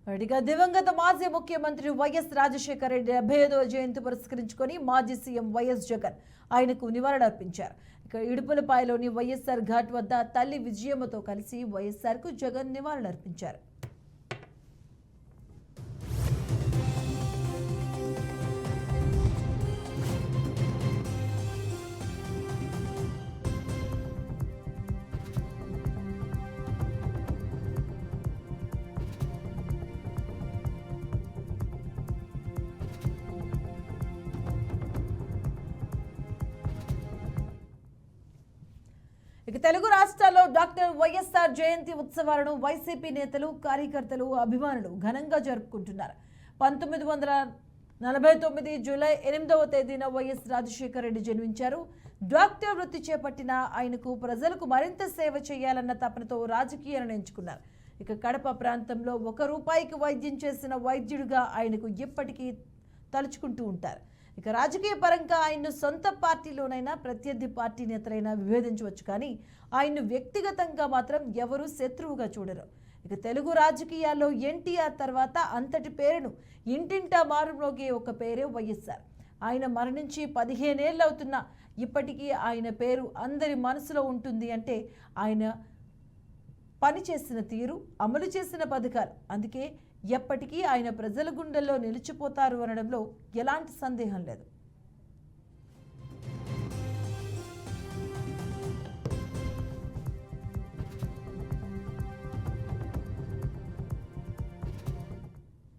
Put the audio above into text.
ఇక దివంగత మాజీ ముఖ్యమంత్రి వైఎస్ రాజశేఖర రెడ్డి 75వ జయంతి పురస్కరించుకొని మాజీ సీఎం వైఎస్ జగన్ ఆయనకు నివాళులర్పించారు. ఇక ఇడుపులపాయలోని వైఎస్ఆర్ ఘాట్ వద్ద తల్లి విజయమ్మతో కలిసి వైఎస్ఆర్కు జగన్ నివాళులర్పించారు. ఇక తెలుగు రాష్ట్రాల్లో డాక్టర్ వైఎస్ఆర్ జయంతి ఉత్సవాలను వైసీపీ నేతలు, కార్యకర్తలు, అభిమానులు ఘనంగా జరుపుకుంటున్నారు. 1949 జూలై 8వ తేదీన వైఎస్ రాజశేఖర రెడ్డి జన్మించారు. డాక్టర్ వృత్తి చేపట్టిన ఆయనకు ప్రజలకు మరింత సేవ చేయాలన్న తపనతో రాజకీయాలను ఎంచుకున్నారు. ఇక కడప ప్రాంతంలో ₹1 వైద్యం చేసిన వైద్యుడిగా ఆయనకు ఎప్పటికీ తలుచుకుంటూ ఉంటారు. ఇక రాజకీయ పరంగా ఆయన్ను సొంత పార్టీలోనైనా ప్రత్యర్థి పార్టీ నేతలైనా విభేదించవచ్చు, కానీ ఆయన్ను వ్యక్తిగతంగా మాత్రం ఎవరూ శత్రువుగా చూడరు. ఇక తెలుగు రాజకీయాల్లో ఎన్టీఆర్ తర్వాత అంతటి పేరును ఇంటింటా మారుమ్రోగే ఒక పేరే వైఎస్ఆర్. ఆయన మరణించి 15 ఏళ్ళు అవుతున్నా ఇప్పటికీ ఆయన పేరు అందరి మనసులో ఉంటుంది అంటే ఆయన పనిచేసిన తీరు, అమలు చేసిన పథకాలు. అందుకే ఎప్పటికీ ఆయన ప్రజల గుండెల్లో నిలిచిపోతారు అనడంలో ఎలాంటి సందేహం లేదు.